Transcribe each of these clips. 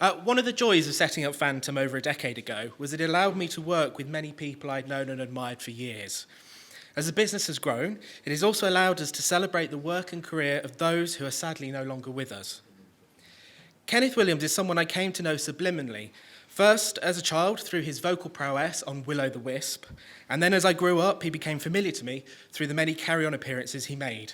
One of the joys of setting up Fantom over a decade ago was it allowed me to work with many people I'd known and admired for years. As the business has grown, it has also allowed us to celebrate the work and career of those who are sadly no longer with us. Kenneth Williams is someone I came to know subliminally, first as a child through his vocal prowess on Will o' the Wisp, and then as I grew up, he became familiar to me through the many carry-on appearances he made.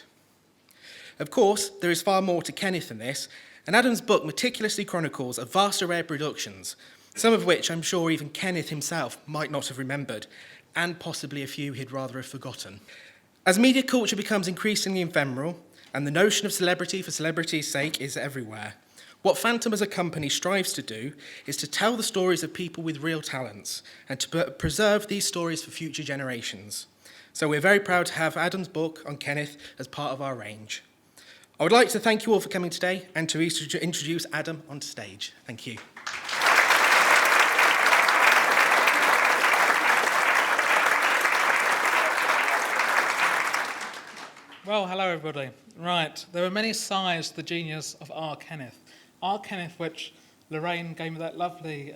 Of course, there is far more to Kenneth than this, and Adam's book meticulously chronicles a vast array of productions, some of which I'm sure even Kenneth himself might not have remembered, and possibly a few he'd rather have forgotten. As media culture becomes increasingly ephemeral, and the notion of celebrity for celebrity's sake is everywhere, what Fantom as a company strives to do is to tell the stories of people with real talents, and to preserve these stories for future generations. So we're very proud to have Adam's book on Kenneth as part of our range. I would like to thank you all for coming today and to introduce Adam onto stage. Thank you. Well, hello everybody. Right, there are many sides to the genius of R. Kenneth. R. Kenneth, which Lorraine gave me that lovely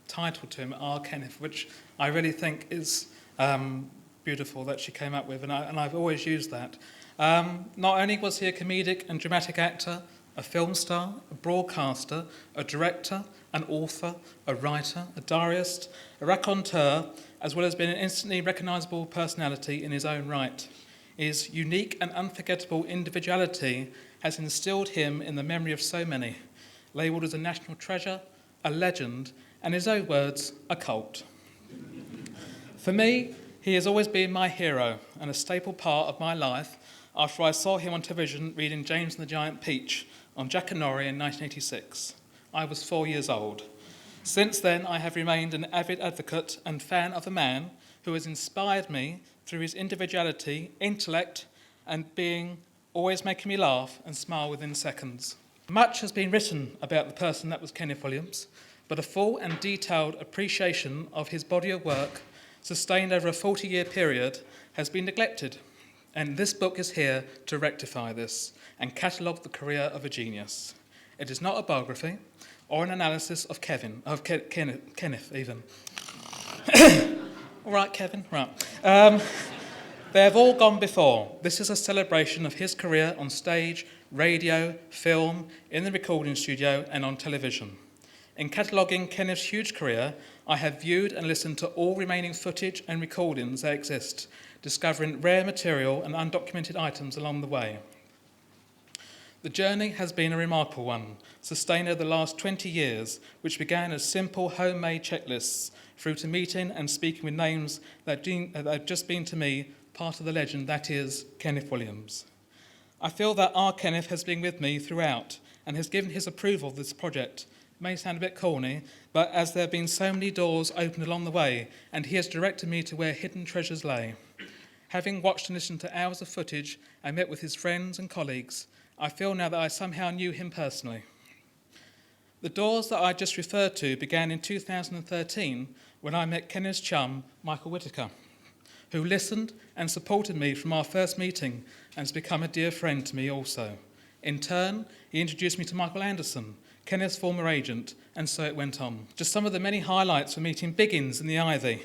title to him, R. Kenneth, which I really think is beautiful that she came up with, and I've always used that. Not only was he a comedic and dramatic actor, a film star, a broadcaster, a director, an author, a writer, a diarist, a raconteur, as well as being an instantly recognisable personality in his own right. His unique and unforgettable individuality has instilled him in the memory of so many, labelled as a national treasure, a legend, and in his own words, a cult. For me, he has always been my hero and a staple part of my life after I saw him on television reading James and the Giant Peach on Jackanory in 1986. I was 4 years old. Since then, I have remained an avid advocate and fan of a man who has inspired me through his individuality, intellect, and being always making me laugh and smile within seconds. Much has been written about the person that was Kenneth Williams, but a full and detailed appreciation of his body of work, sustained over a 40-year period, has been neglected. And this book is here to rectify this and catalogue the career of a genius. It is not a biography or an analysis of Kenneth even. All right, Kevin, right. They have all gone before. This is a celebration of his career on stage, radio, film, in the recording studio, and on television. In cataloguing Kenneth's huge career, I have viewed and listened to all remaining footage and recordings that exist, discovering rare material and undocumented items along the way. The journey has been a remarkable one, sustained over the last 20 years, which began as simple homemade checklists, through to meeting and speaking with names that have just been to me part of the legend that is Kenneth Williams. I feel that R. Kenneth has been with me throughout and has given his approval of this project. It may sound a bit corny, but as there have been so many doors opened along the way, and he has directed me to where hidden treasures lay. Having watched and listened to hours of footage and met with his friends and colleagues, I feel now that I somehow knew him personally. The doors that I just referred to began in 2013 when I met Kenneth's chum, Michael Whitaker, who listened and supported me from our first meeting and has become a dear friend to me also. In turn, he introduced me to Michael Anderson, Kenneth's former agent, and so it went on. Just some of the many highlights were meeting Biggins in the Ivy,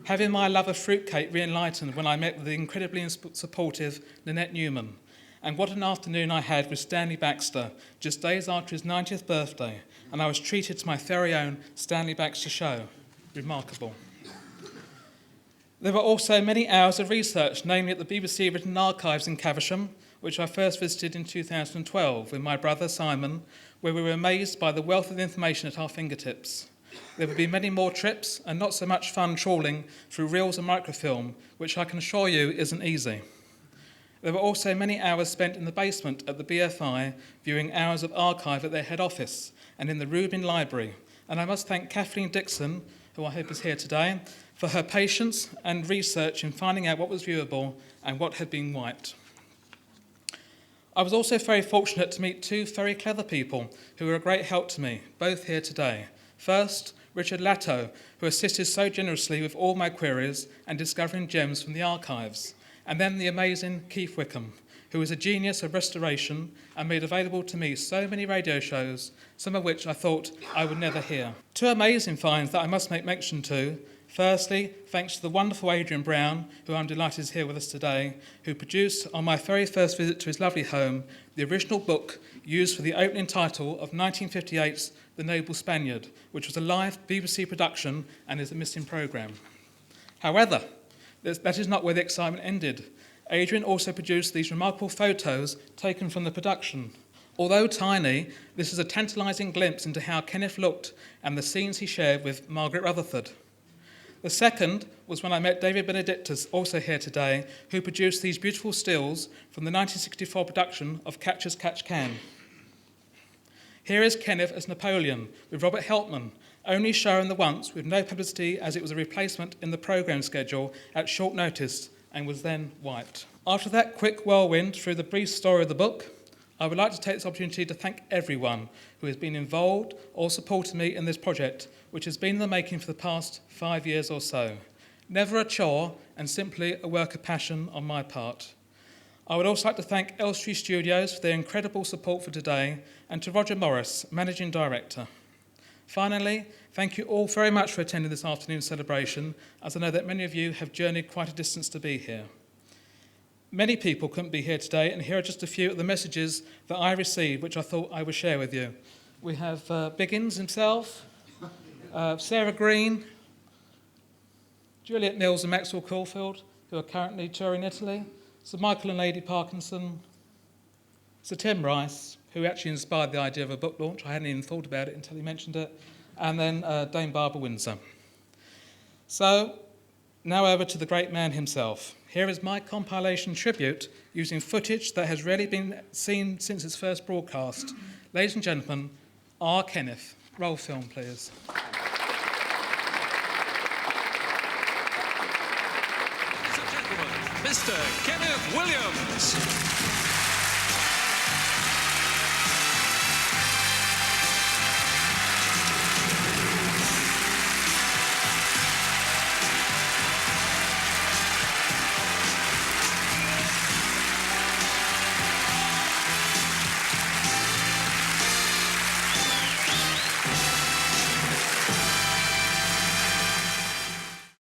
having my love of fruitcake re-enlightened when I met with the incredibly supportive Lynette Newman, and what an afternoon I had with Stanley Baxter, just days after his 90th birthday, and I was treated to my very own Stanley Baxter show. Remarkable. There were also many hours of research, namely at the BBC Written Archives in Caversham, which I first visited in 2012 with my brother Simon, where we were amazed by the wealth of information at our fingertips. There will be many more trips and not so much fun trawling through reels and microfilm, which I can assure you isn't easy. There were also many hours spent in the basement at the BFI, viewing hours of archive at their head office and in the Rubin Library. And I must thank Kathleen Dixon, who I hope is here today, for her patience and research in finding out what was viewable and what had been wiped. I was also very fortunate to meet two very clever people who were a great help to me, both here today. First, Richard Latto, who assisted so generously with all my queries and discovering gems from the archives. And then the amazing Keith Wickham, who is a genius of restoration and made available to me so many radio shows, some of which I thought I would never hear. Two amazing finds that I must make mention to. Firstly, thanks to the wonderful Adrian Brown, who I'm delighted is here with us today, who produced, on my very first visit to his lovely home, the original book used for the opening title of 1958's The Noble Spaniard, which was a live BBC production and is a missing programme. However, that is not where the excitement ended. Adrian also produced these remarkable photos taken from the production. Although tiny, this is a tantalising glimpse into how Kenneth looked and the scenes he shared with Margaret Rutherford. The second was when I met David Benedictus, also here today, who produced these beautiful stills from the 1964 production of Catch as Catch Can. Here is Kenneth as Napoleon, with Robert Helpman, only shown the once with no publicity as it was a replacement in the programme schedule at short notice and was then wiped. After that quick whirlwind through the brief story of the book, I would like to take this opportunity to thank everyone who has been involved or supported me in this project, which has been in the making for the past 5 years or so. Never a chore and simply a work of passion on my part. I would also like to thank Elstree Studios for their incredible support for today and to Roger Morris, Managing Director. Finally, thank you all very much for attending this afternoon's celebration, as I know that many of you have journeyed quite a distance to be here. Many people couldn't be here today, and here are just a few of the messages that I received, which I thought I would share with you. We have Biggins himself, Sarah Green, Juliet Mills and Maxwell Caulfield, who are currently touring Italy, Sir Michael and Lady Parkinson, Sir Tim Rice, who actually inspired the idea of a book launch. I hadn't even thought about it until he mentioned it, and then Dame Barbara Windsor. So, now over to the great man himself. Here is my compilation tribute using footage that has rarely been seen since its first broadcast. Ladies and gentlemen, R. Kenneth. Roll film, please. Ladies and gentlemen, Mr. Kenneth Williams.